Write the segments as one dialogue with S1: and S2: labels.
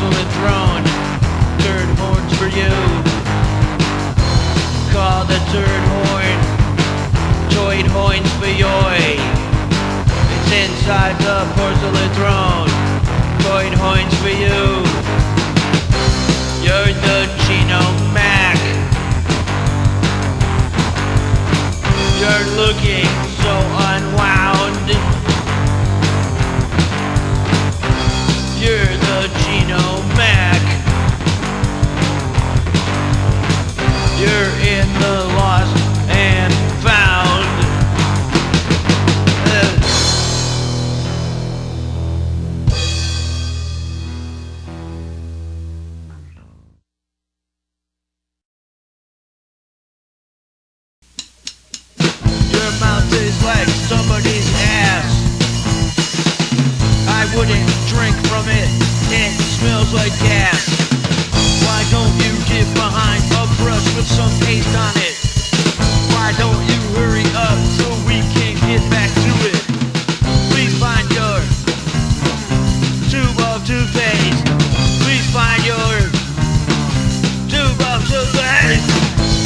S1: porcelain throne. Third horns for you. Call the third horn. Toid horns for yoy. It's inside the porcelain throne. Toid horns for you. You're the Chino Mac. You're looking so unwound. You're the Chino Mac. You're in the lost and found. Your mouth is like somebody's ass. I wouldn't drink from it. It smells like gas. Why don't you get behind a brush with some paste on it? Why don't you hurry up so we can get back to it? Please find your tube of toothpaste. Please find your tube of toothpaste.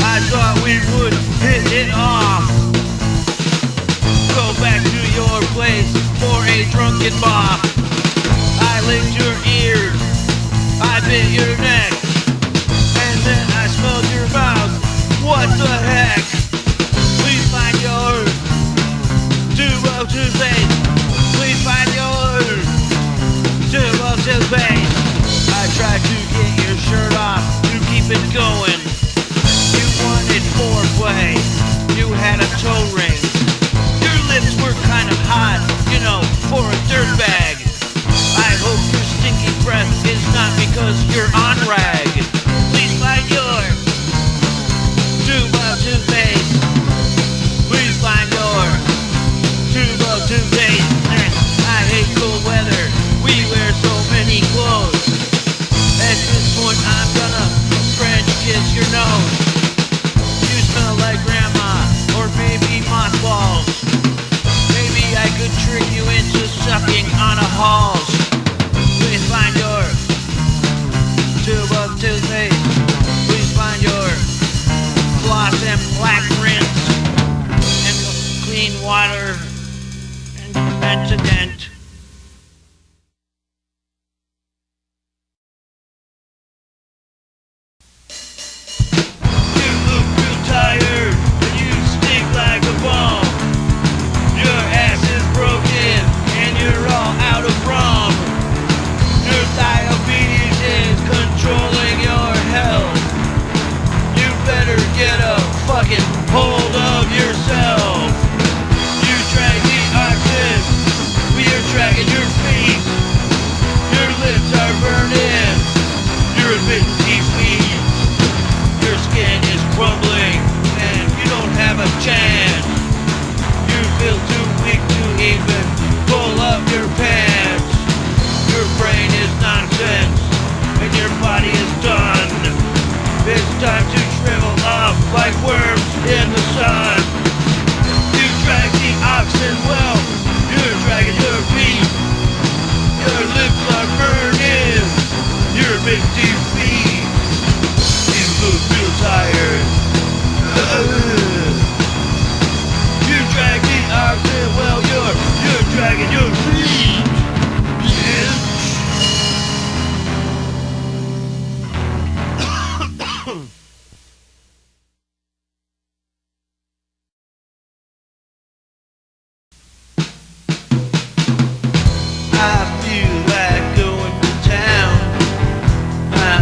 S1: I thought we would hit it off. Go back to your place for a drunken bop. I licked your ears, I bit your neck, and then I smelled your mouth. What the heck? Please find your tube of toothpaste. Please find your tube of toothpaste. I tried to get your shirt off to keep it going. You wanted foreplay, you had a toe ring. Your lips were kind of hot, you know, for a dirtbag. I hope your stinky breath is not because you're on rag. Please find your tube of toothpaste. Please find your tube of toothpaste. I hate cold weather. We wear so many clothes. At this point, I'm gonna French kiss your nose. You smell like grandma, or maybe mothballs. Maybe I could trick you into sucking on a halls. Please find your tube of toothpaste. Please find your floss and black rinse and clean water and dent to dent. You look real tired and you stink like a bum. Your ass is broken and you're all out of rum. Your diabetes is controlling your health. You better get a fucking hold of yourself. You drag the oxen, we are dragging your feet. Your lips are burning, you're a bit seaweed. Your skin is crumbling and you don't have a chance. You feel too weak to even pull up your pants. Your brain is nonsense and your body is done. It's time to shrivel up like worms in the sun. You drag the oxen well, you're dragging your feet. Your lips are burning, you're a big defeat. You look real tired. You drag the oxen well, you're dragging your feet. I feel like going to town. I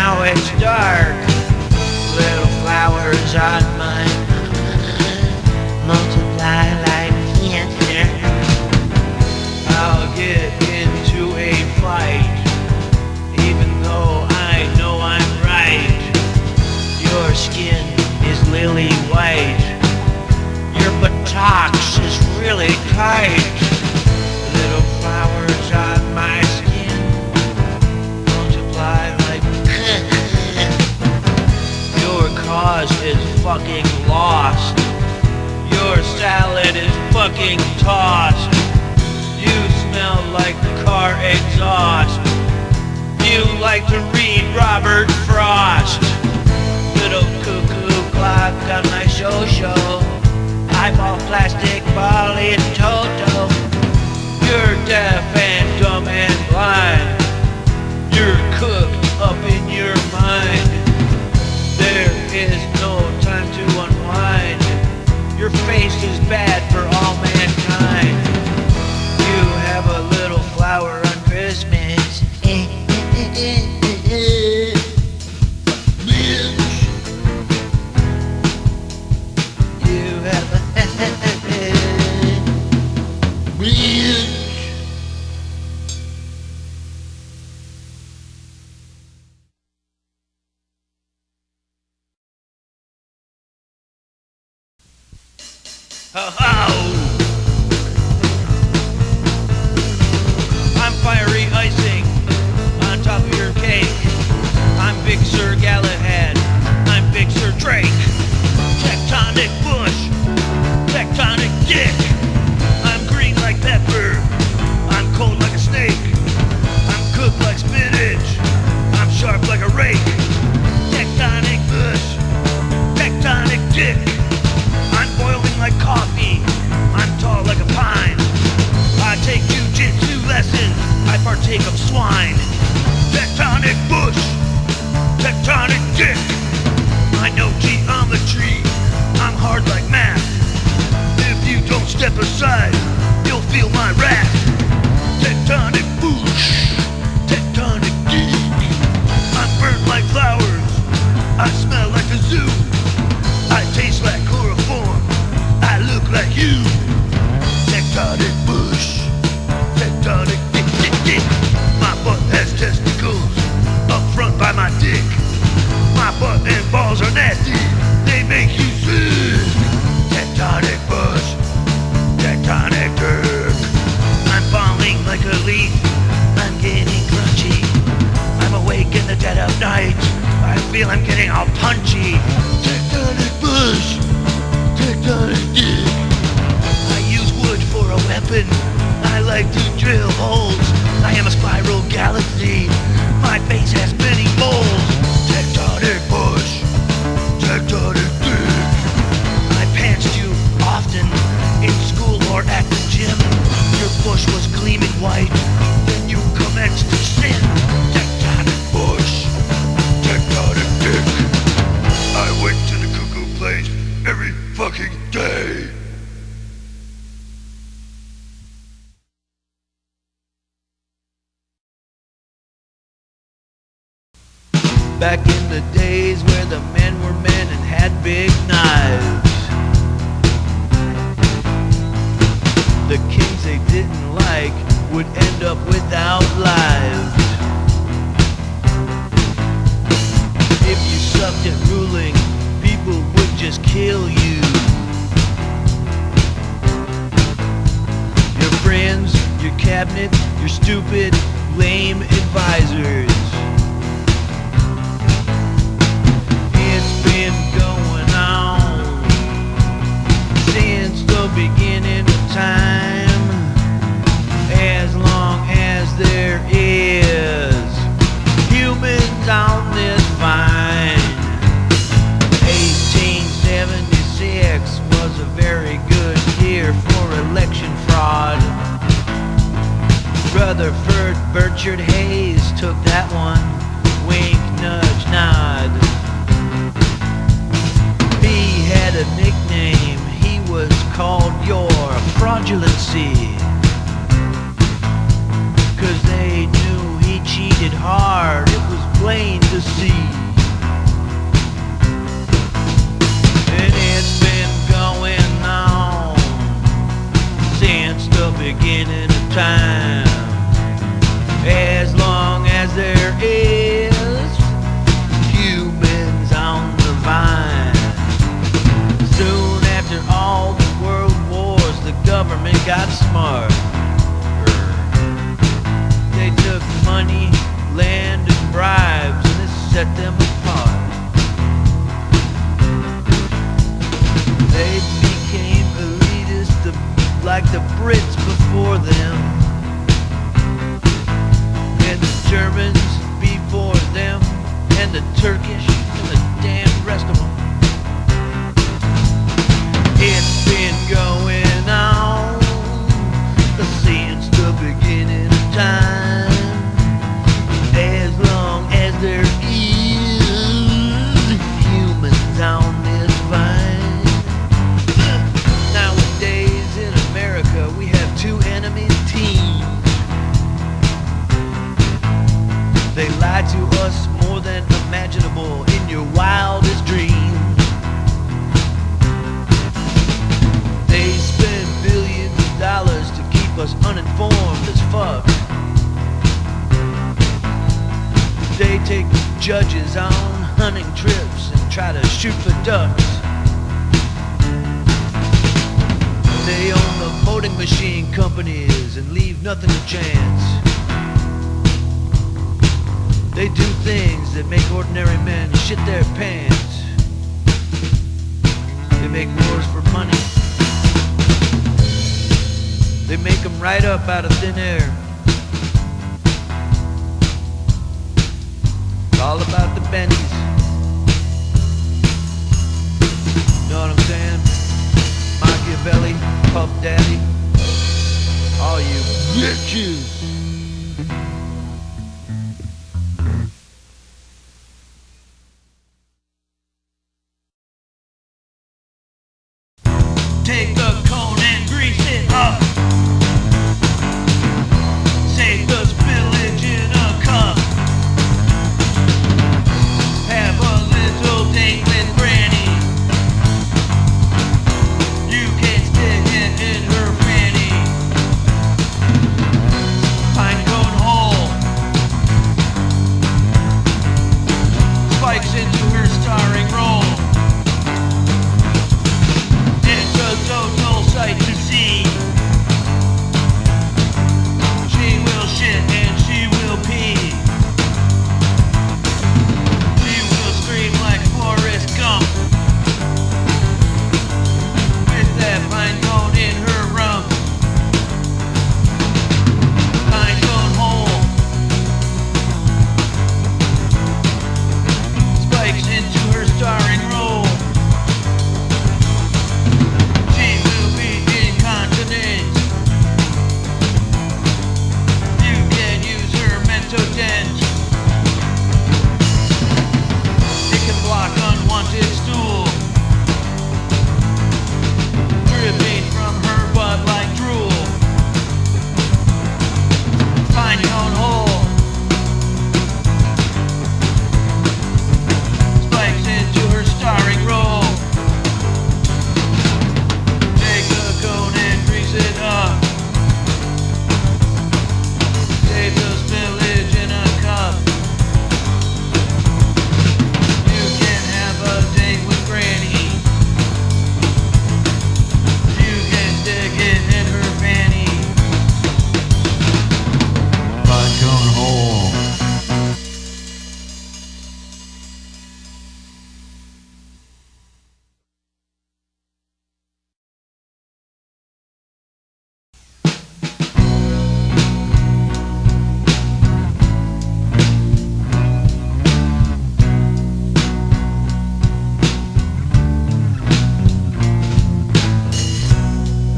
S1: now it's dark. Little flowers on my mind multiply like cancer. I'll get into a fight, even though I know I'm right. Your skin is lily white. Your buttocks is really tight. Little flowers on my skin multiply like your cause is fucking lost. Your salad is fucking tossed. You smell like car exhaust. You like to read Robert Frost. Little cuckoo clock on my show. Eyeball plastic ball in toto. You're deaf and dumb and blind. You're cooked up in your mind. There is no time to unwind. Your face is bad for all mankind. You have a little flower on Christmas. You have a I'm fiery icing on top of your cake. I'm Big Sir Galahad. I'm Big Sir Drake. Tectonic bush. Tectonic dick. I'm green like pepper. I'm cold like a snake. I'm cooked like spinach. I'm sharp like a rake. Tectonic bush. Tectonic dick. I'm boiling like coffee. I'm tall like a pine. I take jujitsu lessons. I partake of swine. Tectonic bush. Tectonic dick. I know geometry. I'm hard like math. If you don't step aside, you'll feel my wrath. Tectonic bush. Tectonic dick. I'm burnt like flowers. I smell like a zoo. I taste like chloroform. I look like you. Tectonic bush. Tectonic dick, dick, dick. My butt has testicles up front by my dick. My butt and balls are nasty. They make you sick. Tectonic bush. Tectonic dick. I'm falling like a leaf. I'm getting crunchy. I'm awake in the dead of night. I feel I'm getting all punchy. Tectonic bush. Tectonic dick. I use wood for a weapon. I like to drill holes. I am a spiral galaxy. My face has many moles. Tectonic bush. Tectonic dick. I pantsed you often in school or at the gym. Your bush was gleaming white. Then you commenced to sin. Tectonic bush. Tectonic dick. I went to the cuckoo place every fucking day. Back in the days where the men were men and had big knives, the kings they didn't like would end up without lives. If you sucked at ruling, people would just kill you. Your friends, your cabinet, your stupid, lame advisors. It's been going on since the beginning of time, as long as there is humans on this vine. 1876 was a very good year for election fraud. Rutherford Burchard Hayes took that one. Wink, nudge, nod. He had a nickname. He was called Your Fraudulency, 'cause they knew he cheated hard. It was plain to the sea. And it's been going on since the beginning of time. As long as there is humans on the vine. Soon after all the world wars, the government got smart. They took money, land, and bribes, and it set them apart. They became elitist like the Brits before them, and the Germans before them, and the Turkish, and the damn rest of them. It's been going on since the beginning of time. As long as there is humans on this vine. Nowadays in America we have two enemy teams. They lie to us more than imaginable in your wildest dreams. They spend billions of dollars to keep us uninformed as fuck. They take judges on hunting trips and try to shoot for ducks. They own the voting machine companies and leave nothing to chance. They do things that make ordinary men shit their pants. They make wars for money. They make them right up out of thin air. It's all about the bennies. Know what I'm saying? Machiavelli, Puff Daddy, all you bitches. Take the cone and grease it up. Save the spillage in a cup. Have a little date with Granny. You can stick it in her fanny. Pine cone hole. Spikes into her starring role. It's a total sight to see. She will shit and she will pee. She will scream like Forrest Gump with that pine cone in her rump. Pine cone hole. Spikes into her starring role. She will be incontinent. You can use her mentodent. It can block unwanted stool, dripping from her butt like drool. Pine cone hole. Spikes into her starring role. Take a cone and grease it up. Save the spillage in a cup. You can have a date with Granny. You can stick it in her fanny. Pine cone hole.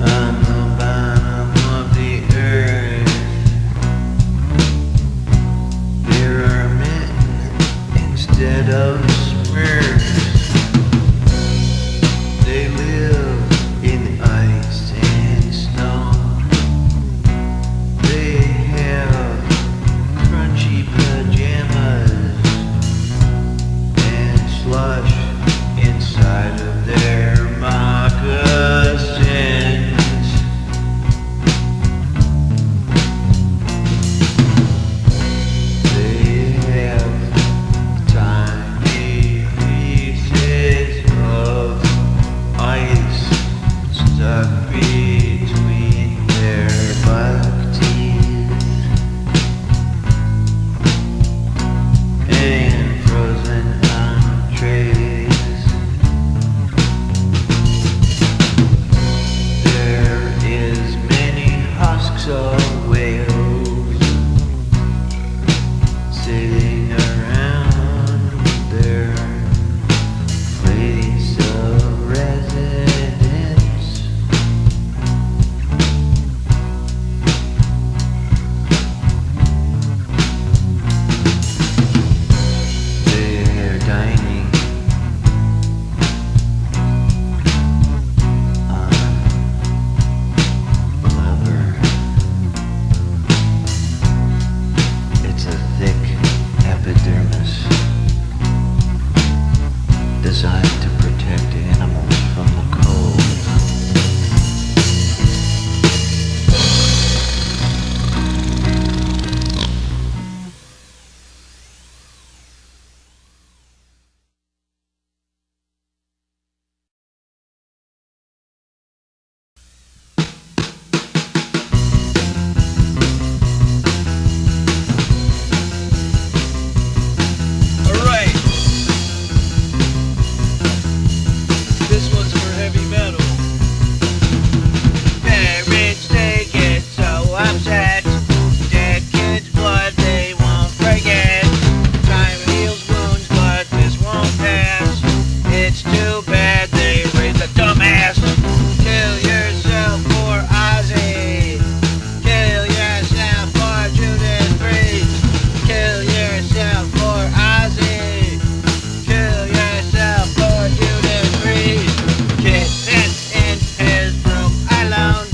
S1: On the bottom of the earth, there are men instead of smurfs. They live in ice and snow. They have crunchy pajamas sitting around their place of residence. They're dining on blubber. It's a thick epidermis designed to protect animals from the cold. Alright, this one's for heavy metal. Parents, they get so upset. Dead kids' blood, they won't forget. Time heals wounds, but this won't pass. It's too bad they raised a dumbass. Kill yourself for Ozzy. Kill yourself for Judas Priest. Kill yourself for Ozzy. Kill yourself for Judas Priest. Get sent in his room alone.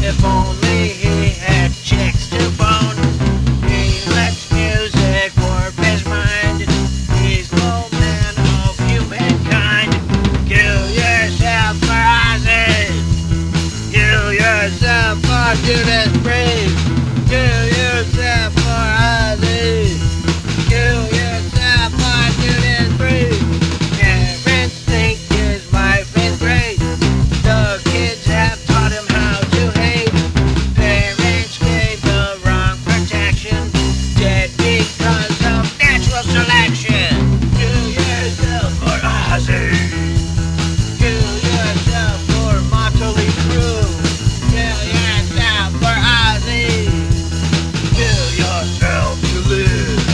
S1: If only he had chicks to bone. He lets music warp his mind. He's no man of humankind. Kill yourself for Ozzy. Kill yourself for Judas Priest. Kill yourself for Ozzy. Kill yourself for Judas Priest. Parents think his life is great. The kids have taught him how to hate. Parents gave the wrong protection. Dead because of natural selection. Kill yourself for Ozzy. Kill yourself for Motley Crue. Kill yourself for Ozzy. Kill yourself to live.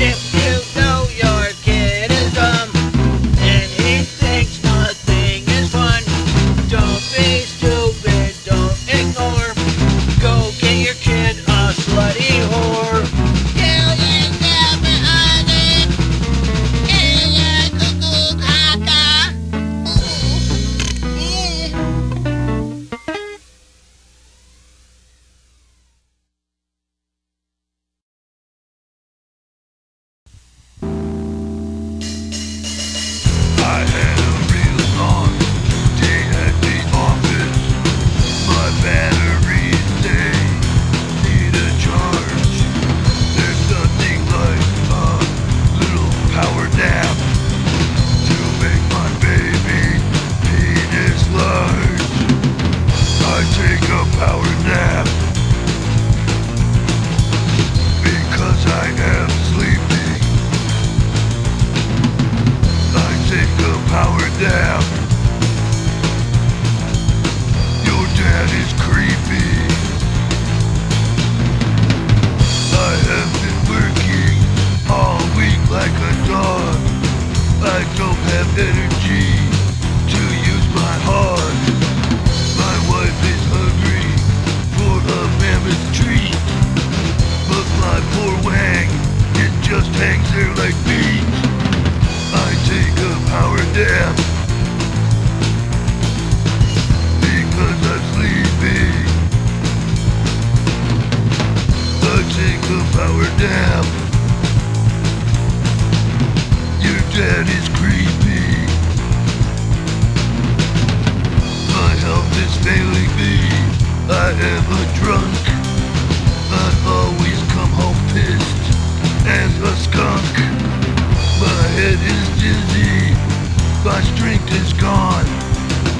S1: If you know your kid is dumb and he thinks nothing is fun, don't be stupid, don't ignore. Go get your kid a slutty whore. Kill yourself for Ozzy. Kill your cuckoo caca.
S2: I had a real long day at the office. My batteries, they need a charge. There's nothing like a little power nap to make my baby penis large. I take a power nap because I am sleeping. I take a power nap. Your dad is creepy. I have been working all week like a dog. I don't have energy to use my heart. My wife is hungry for a mammoth treat, but my poor wang, it just hangs there like meat. I take a power nap because I'm sleepy. I take a power nap. Your dad is creepy. My health is failing me. I am a drunk. I always come home pissed as a skunk. My head is dizzy, my strength is gone.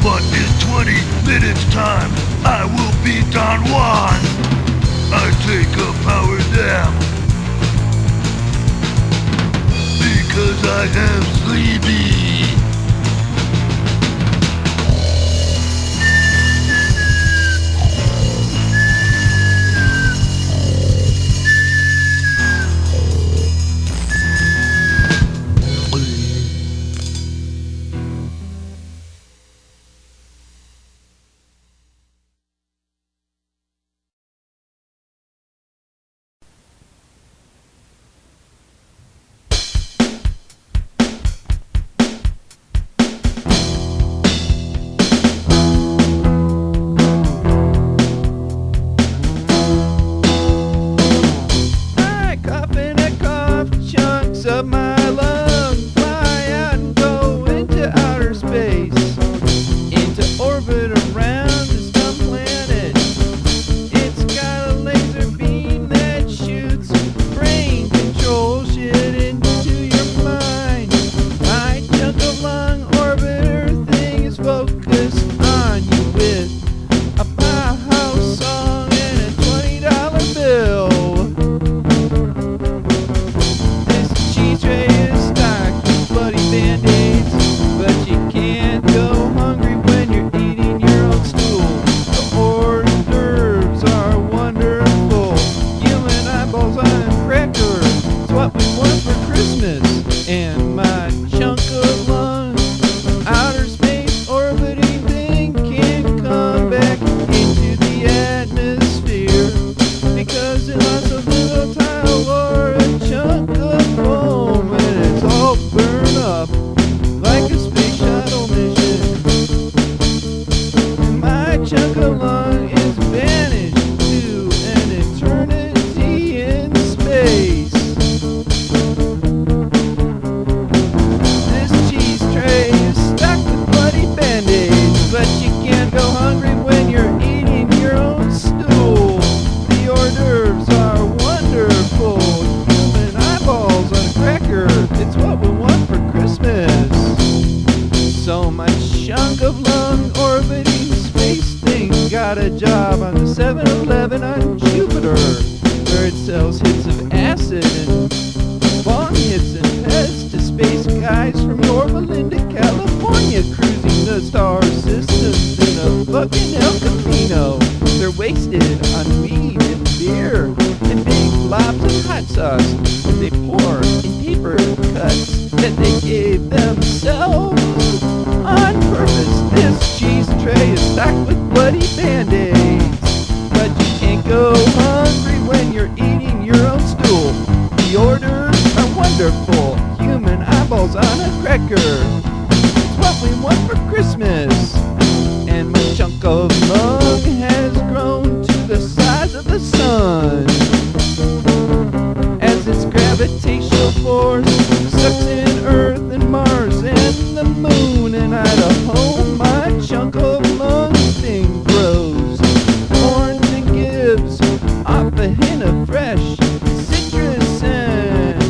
S2: But in 20 minutes time, I will be Don Juan. I take a power nap because I am sleepy.
S3: the star systems in a fucking El Camino. They're wasted on weed and beer and big globs of hot sauce that they pour in paper cuts that they gave themselves on purpose. This cheese tray is stocked with bloody Band-Aids, but you can't go hungry when you're eating your own stool. The orders are wonderful, human eyeballs on a cracker. It's what we want for Christmas. And my chunk of lung has grown to the size of the sun, as its gravitational force sucks in Earth and Mars and the moon and Idaho. My chunk of lung thing grows horns and gives off a hint of fresh citrus scent.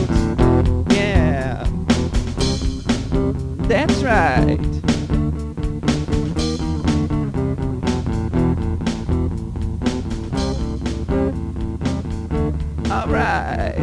S3: Yeah, that's right. Alright.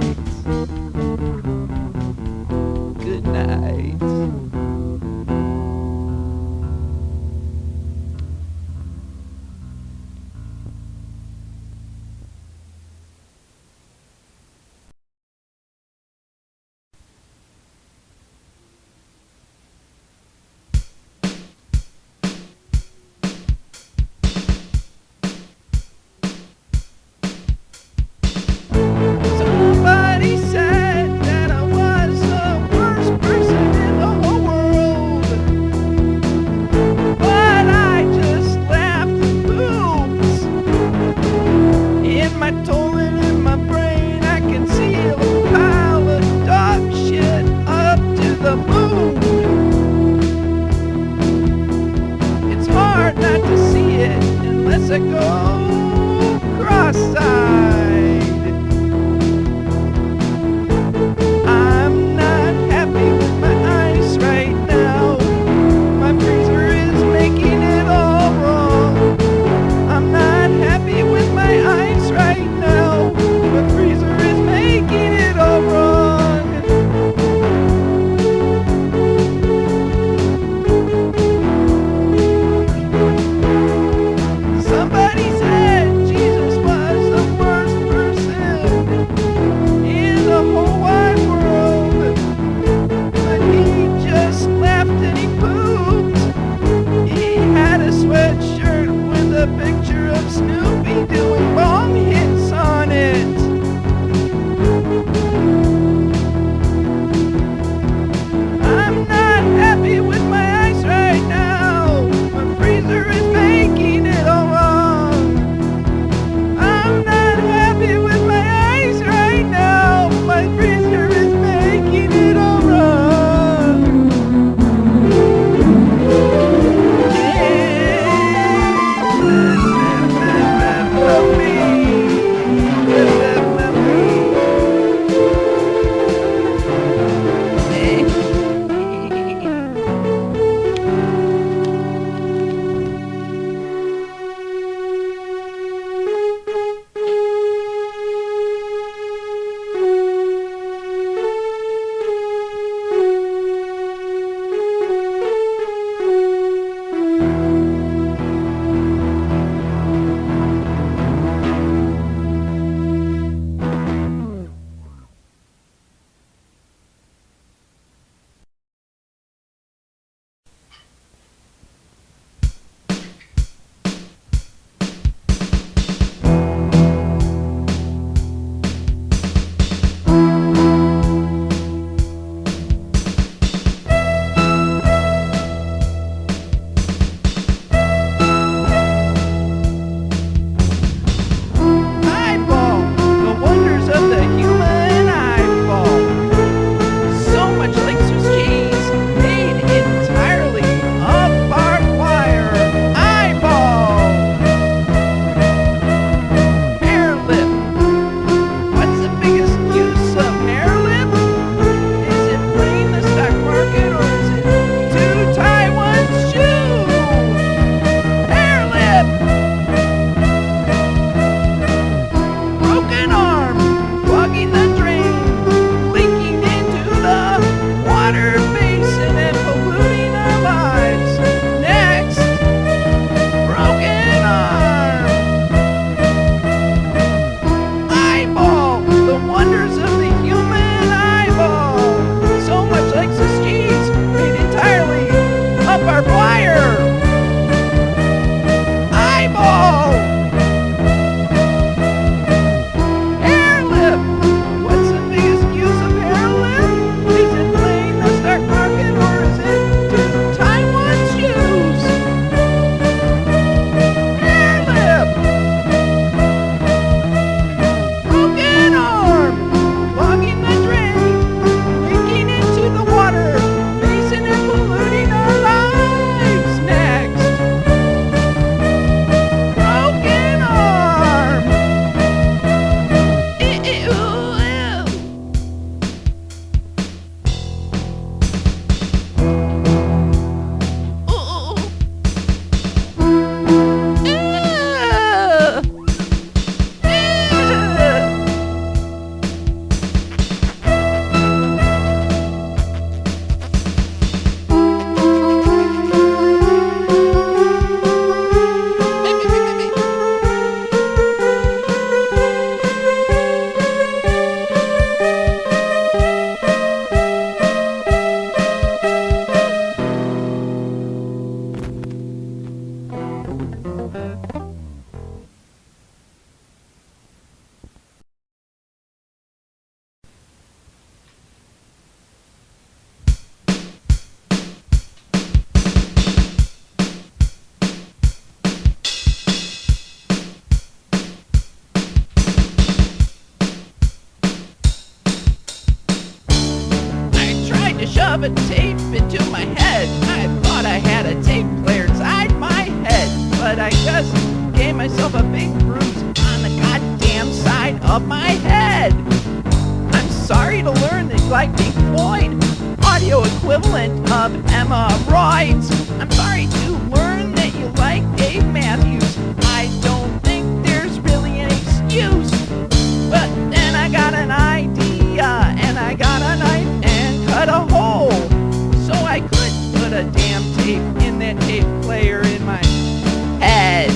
S3: shove a tape into my head. I thought I had a tape player inside my head, but I just gave myself a big bruise on the goddamn side of my head. I'm sorry to learn that you like Pink Floyd, audio equivalent of hemorrhoids. I'm sorry to learn that you like Dave Matthews. I don't think there's really an excuse. But then I got an idea, and I got a knife and cut a hole, so I could put a damn tape in that tape player in my head.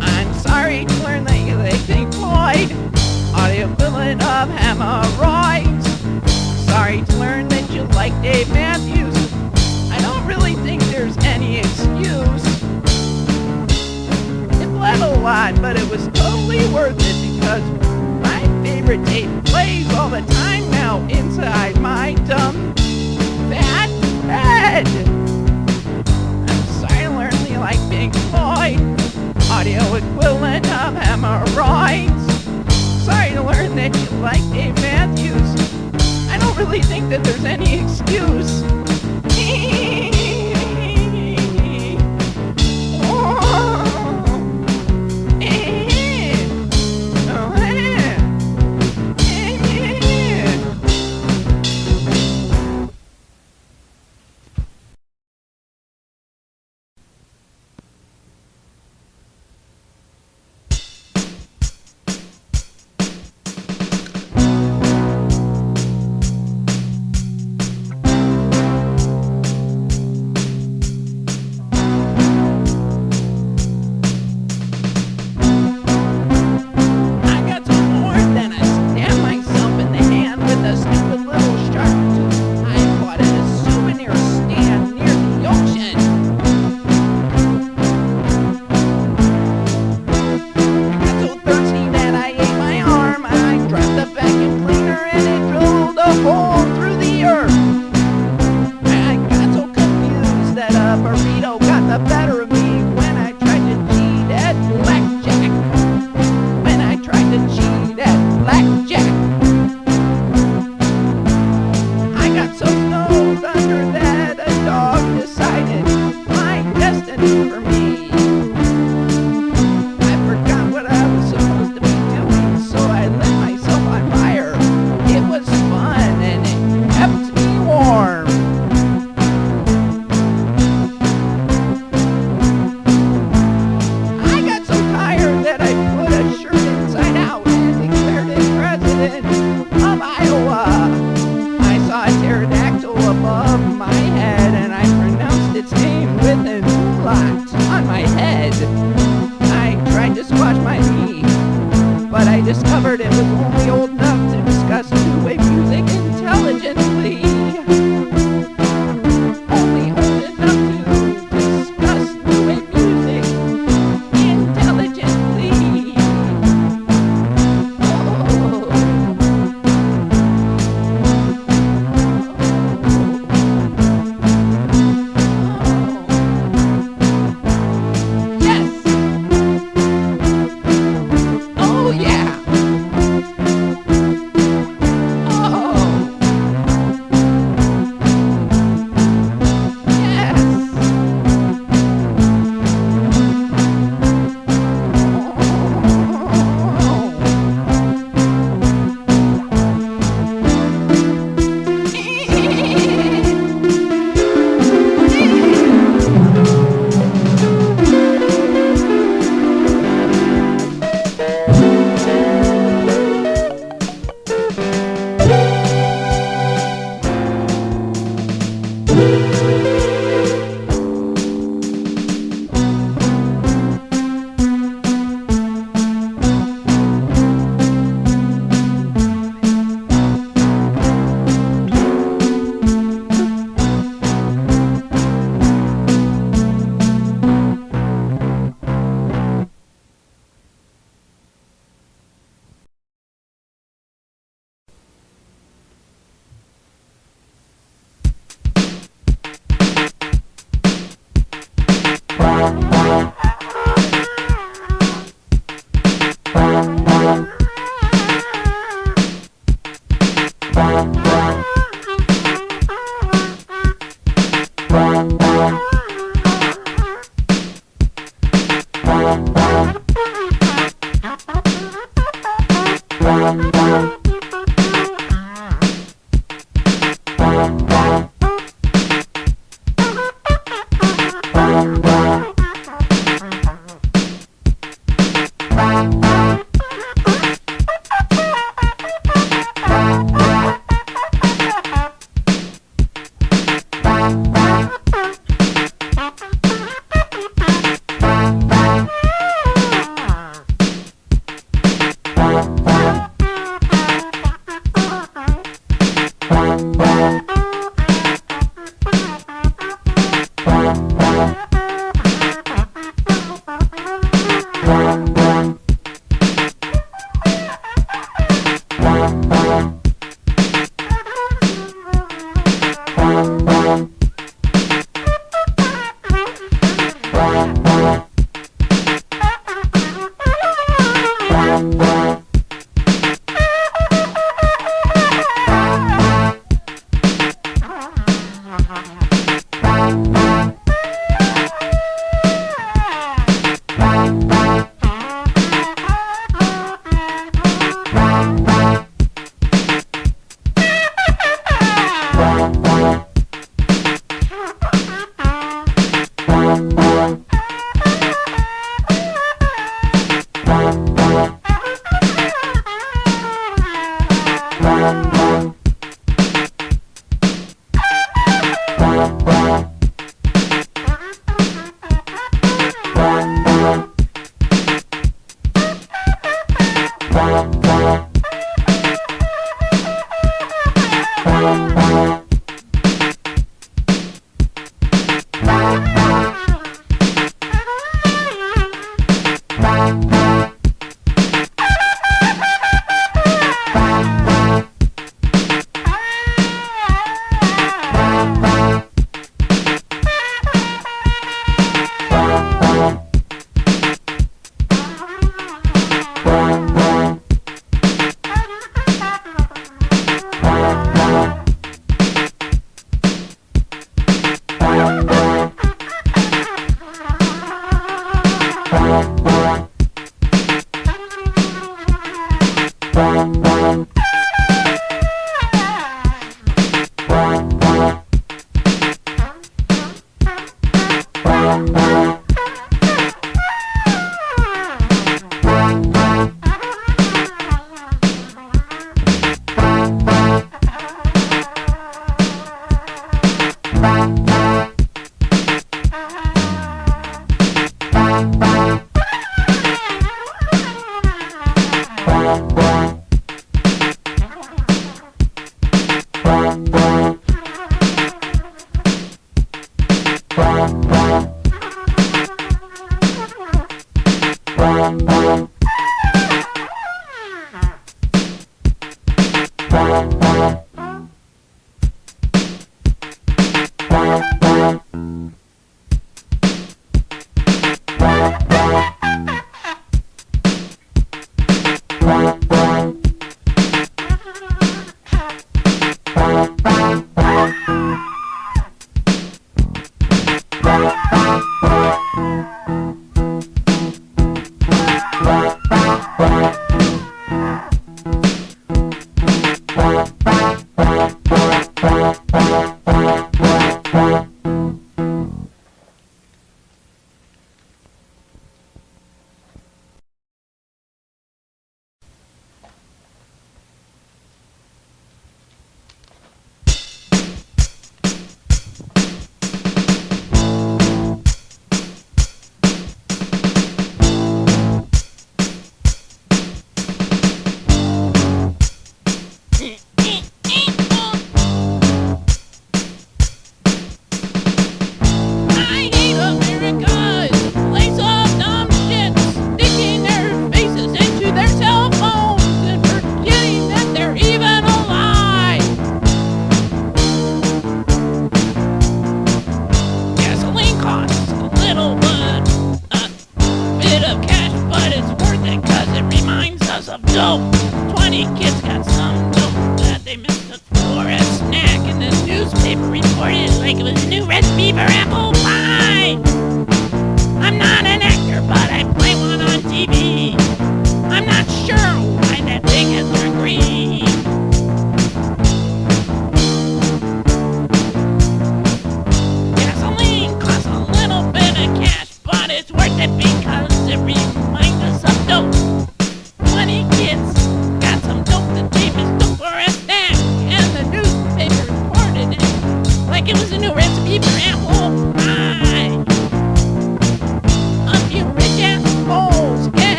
S3: I'm sorry to learn that you like Pink Floyd, audio equivalent of hemorrhoids. Sorry to learn that you like Dave Matthews. I don't really think there's any excuse. It bled a lot, but it was totally worth it because my favorite tape plays all the time now inside my dumb fat head. I'm sorry to learn that you like Pink Floyd, audio equivalent of hemorrhoids. Sorry to learn that you like Dave Matthews. I don't really think that there's any excuse. Discovered it was only old enough to discuss two-way music intelligently. Only old enough to discuss two-way music intelligently. Yes. Oh yeah.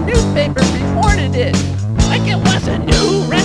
S4: Newspaper reported it like it was a new